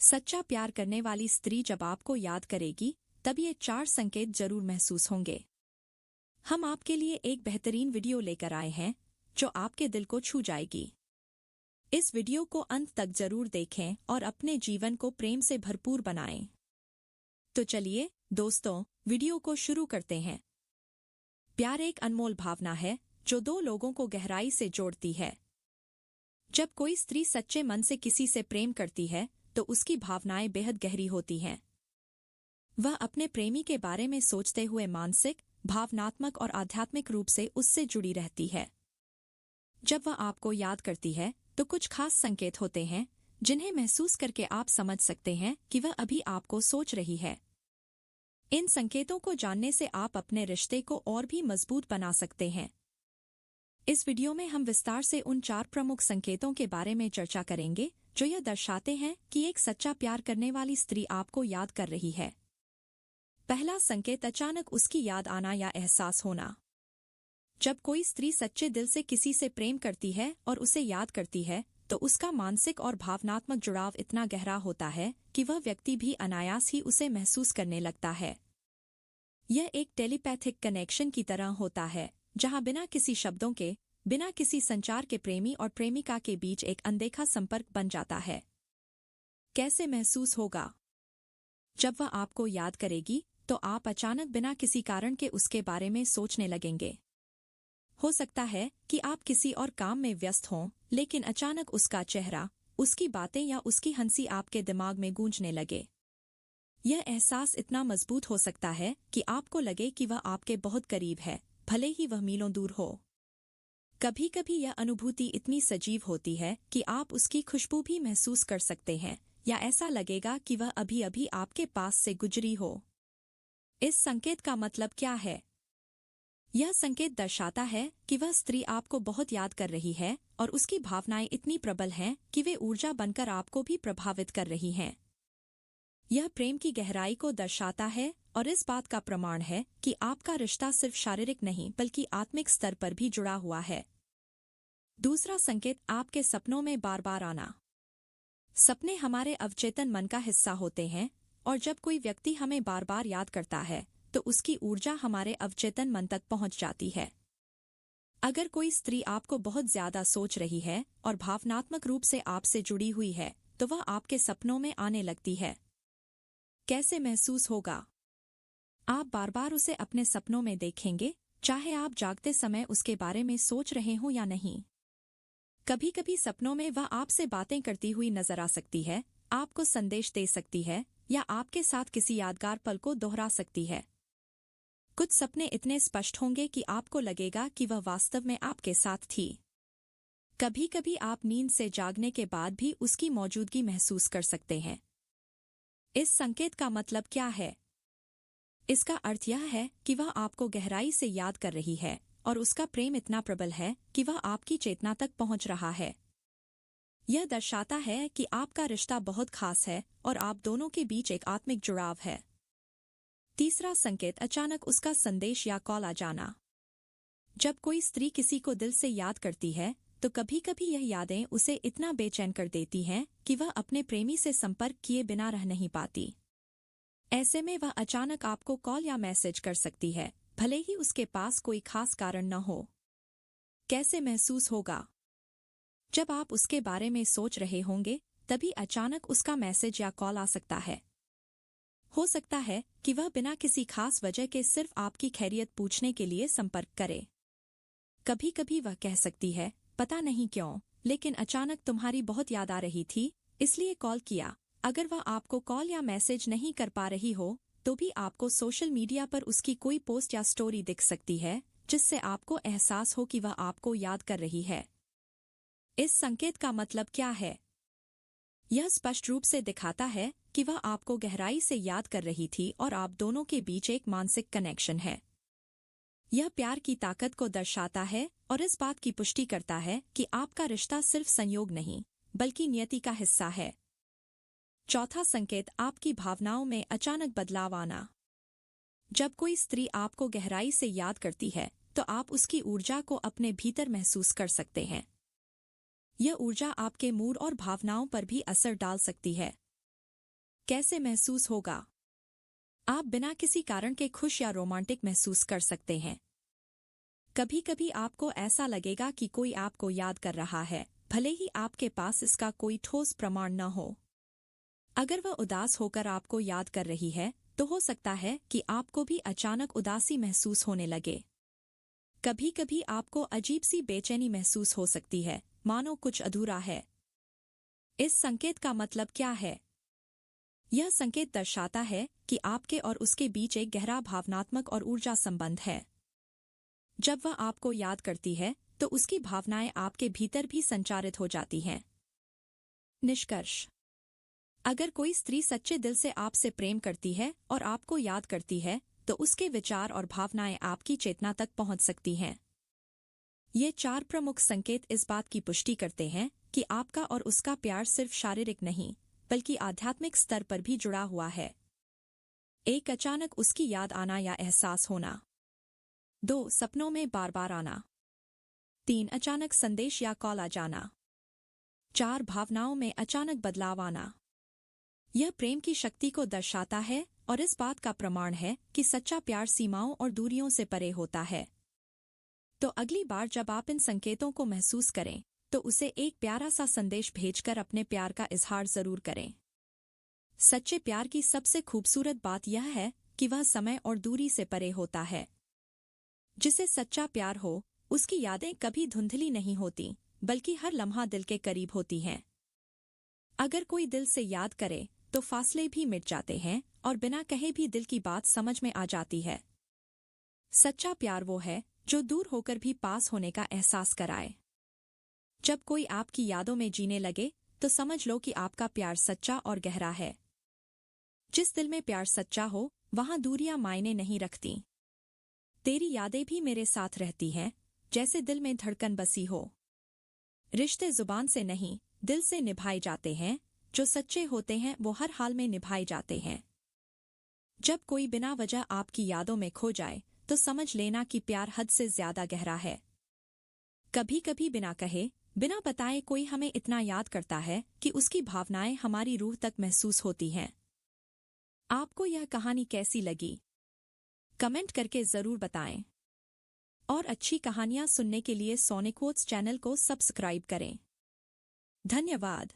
सच्चा प्यार करने वाली स्त्री जब आपको याद करेगी तब ये 4 संकेत जरूर महसूस होंगे। हम आपके लिए एक बेहतरीन वीडियो लेकर आए हैं जो आपके दिल को छू जाएगी। इस वीडियो को अंत तक जरूर देखें और अपने जीवन को प्रेम से भरपूर बनाएं। तो चलिए दोस्तों, वीडियो को शुरू करते हैं। प्यार एक अनमोल भावना है जो दो लोगों को गहराई से जोड़ती है। जब कोई स्त्री सच्चे मन से किसी से प्रेम करती है तो उसकी भावनाएं बेहद गहरी होती हैं। वह अपने प्रेमी के बारे में सोचते हुए मानसिक, भावनात्मक और आध्यात्मिक रूप से उससे जुड़ी रहती है। जब वह आपको याद करती है तो कुछ खास संकेत होते हैं जिन्हें महसूस करके आप समझ सकते हैं कि वह अभी आपको सोच रही है। इन संकेतों को जानने से आप अपने रिश्ते को और भी मजबूत बना सकते हैं। इस वीडियो में हम विस्तार से उन 4 प्रमुख संकेतों के बारे में चर्चा करेंगे जो यह दर्शाते हैं कि एक सच्चा प्यार करने वाली स्त्री आपको याद कर रही है। पहला संकेत, अचानक उसकी याद आना या एहसास होना। जब कोई स्त्री सच्चे दिल से किसी से प्रेम करती है और उसे याद करती है तो उसका मानसिक और भावनात्मक जुड़ाव इतना गहरा होता है कि वह व्यक्ति भी अनायास ही उसे महसूस करने लगता है। यह एक टेलीपैथिक कनेक्शन की तरह होता है, जहां बिना किसी शब्दों के, बिना किसी संचार के प्रेमी और प्रेमिका के बीच एक अनदेखा संपर्क बन जाता है। कैसे महसूस होगा? जब वह आपको याद करेगी तो आप अचानक बिना किसी कारण के उसके बारे में सोचने लगेंगे। हो सकता है कि आप किसी और काम में व्यस्त हों, लेकिन अचानक उसका चेहरा, उसकी बातें या उसकी हंसी आपके दिमाग में गूंजने लगे। यह एहसास इतना मजबूत हो सकता है कि आपको लगे कि वह आपके बहुत करीब है, भले ही वह मीलों दूर हो। कभी कभी यह अनुभूति इतनी सजीव होती है कि आप उसकी खुशबू भी महसूस कर सकते हैं, या ऐसा लगेगा कि वह अभी अभी आपके पास से गुजरी हो। इस संकेत का मतलब क्या है? यह संकेत दर्शाता है कि वह स्त्री आपको बहुत याद कर रही है और उसकी भावनाएं इतनी प्रबल हैं कि वे ऊर्जा बनकर आपको भी प्रभावित कर रही हैं। यह प्रेम की गहराई को दर्शाता है और इस बात का प्रमाण है कि आपका रिश्ता सिर्फ शारीरिक नहीं बल्कि आत्मिक स्तर पर भी जुड़ा हुआ है। दूसरा संकेत, आपके सपनों में बार बार आना। सपने हमारे अवचेतन मन का हिस्सा होते हैं और जब कोई व्यक्ति हमें बार बार याद करता है तो उसकी ऊर्जा हमारे अवचेतन मन तक पहुंच जाती है। अगर कोई स्त्री आपको बहुत ज्यादा सोच रही है और भावनात्मक रूप से आपसे जुड़ी हुई है तो वह आपके सपनों में आने लगती है। कैसे महसूस होगा? आप बार बार उसे अपने सपनों में देखेंगे, चाहे आप जागते समय उसके बारे में सोच रहे हो या नहीं। कभी कभी सपनों में वह आपसे बातें करती हुई नजर आ सकती है, आपको संदेश दे सकती है या आपके साथ किसी यादगार पल को दोहरा सकती है। कुछ सपने इतने स्पष्ट होंगे कि आपको लगेगा कि वह वास्तव में आपके साथ थी। कभी कभी आप नींद से जागने के बाद भी उसकी मौजूदगी महसूस कर सकते हैं। इस संकेत का मतलब क्या है? इसका अर्थ यह है कि वह आपको गहराई से याद कर रही है और उसका प्रेम इतना प्रबल है कि वह आपकी चेतना तक पहुंच रहा है। यह दर्शाता है कि आपका रिश्ता बहुत खास है और आप दोनों के बीच एक आत्मिक जुड़ाव है। तीसरा संकेत, अचानक उसका संदेश या कॉल आ जाना। जब कोई स्त्री किसी को दिल से याद करती है तो कभी कभी यह यादें उसे इतना बेचैन कर देती हैं कि वह अपने प्रेमी से संपर्क किए बिना रह नहीं पाती। ऐसे में वह अचानक आपको कॉल या मैसेज कर सकती है, भले ही उसके पास कोई खास कारण न हो। कैसे महसूस होगा? जब आप उसके बारे में सोच रहे होंगे तभी अचानक उसका मैसेज या कॉल आ सकता है। हो सकता है कि वह बिना किसी खास वजह के सिर्फ आपकी खैरियत पूछने के लिए संपर्क करे। कभी कभी वह कह सकती है, पता नहीं क्यों, लेकिन अचानक तुम्हारी बहुत याद आ रही थी, इसलिए कॉल किया। अगर वह आपको कॉल या मैसेज नहीं कर पा रही हो तो भी आपको सोशल मीडिया पर उसकी कोई पोस्ट या स्टोरी दिख सकती है जिससे आपको एहसास हो कि वह आपको याद कर रही है। इस संकेत का मतलब क्या है? यह स्पष्ट रूप से दिखाता है कि वह आपको गहराई से याद कर रही थी और आप दोनों के बीच एक मानसिक कनेक्शन है। यह प्यार की ताकत को दर्शाता है और इस बात की पुष्टि करता है कि आपका रिश्ता सिर्फ संयोग नहीं बल्कि नियति का हिस्सा है। चौथा संकेत, आपकी भावनाओं में अचानक बदलाव आना। जब कोई स्त्री आपको गहराई से याद करती है तो आप उसकी ऊर्जा को अपने भीतर महसूस कर सकते हैं। यह ऊर्जा आपके मूड और भावनाओं पर भी असर डाल सकती है। कैसे महसूस होगा? आप बिना किसी कारण के खुश या रोमांटिक महसूस कर सकते हैं। कभी कभी आपको ऐसा लगेगा कि कोई आपको याद कर रहा है, भले ही आपके पास इसका कोई ठोस प्रमाण न हो। अगर वह उदास होकर आपको याद कर रही है, तो हो सकता है कि आपको भी अचानक उदासी महसूस होने लगे। कभी कभी आपको अजीब सी बेचैनी महसूस हो सकती है, मानो कुछ अधूरा है। इस संकेत का मतलब क्या है? यह संकेत दर्शाता है कि आपके और उसके बीच एक गहरा भावनात्मक और ऊर्जा संबंध है। जब वह आपको याद करती है, तो उसकी भावनाएं आपके भीतर भी संचारित हो जाती हैं। निष्कर्ष: अगर कोई स्त्री सच्चे दिल से आपसे प्रेम करती है और आपको याद करती है, तो उसके विचार और भावनाएं आपकी चेतना तक पहुंच सकती हैं। ये 4 प्रमुख संकेत इस बात की पुष्टि करते हैं कि आपका और उसका प्यार सिर्फ शारीरिक नहीं, बल्कि आध्यात्मिक स्तर पर भी जुड़ा हुआ है। 1. अचानक उसकी याद आना या एहसास होना। 2. सपनों में बार बार आना। 3. अचानक संदेश या कॉल आ जाना। 4. भावनाओं में अचानक बदलाव आना। यह प्रेम की शक्ति को दर्शाता है और इस बात का प्रमाण है कि सच्चा प्यार सीमाओं और दूरियों से परे होता है। तो अगली बार जब आप इन संकेतों को महसूस करें, तो उसे एक प्यारा सा संदेश भेजकर अपने प्यार का इजहार जरूर करें। सच्चे प्यार की सबसे खूबसूरत बात यह है कि वह समय और दूरी से परे होता है। जिसे सच्चा प्यार हो, उसकी यादें कभी धुंधली नहीं होती, बल्कि हर लम्हा दिल के करीब होती हैं। अगर कोई दिल से याद करे, तो फासले भी मिट जाते हैं और बिना कहे भी दिल की बात समझ में आ जाती है। सच्चा प्यार वो है जो दूर होकर भी पास होने का एहसास कराए। जब कोई आपकी यादों में जीने लगे, तो समझ लो कि आपका प्यार सच्चा और गहरा है। जिस दिल में प्यार सच्चा हो, वहां दूरियां मायने नहीं रखती। तेरी यादें भी मेरे साथ रहती हैं, जैसे दिल में धड़कन बसी हो। रिश्ते जुबान से नहीं, दिल से निभाए जाते हैं। जो सच्चे होते हैं वो हर हाल में निभाए जाते हैं। जब कोई बिना वजह आपकी यादों में खो जाए, तो समझ लेना कि प्यार हद से ज्यादा गहरा है। कभी कभी बिना कहे, बिना बताए कोई हमें इतना याद करता है कि उसकी भावनाएं हमारी रूह तक महसूस होती हैं। आपको यह कहानी कैसी लगी? कमेंट करके जरूर बताएं। और अच्छी कहानियां सुनने के लिए सोनिक वोट्स चैनल को सब्सक्राइब करें। धन्यवाद।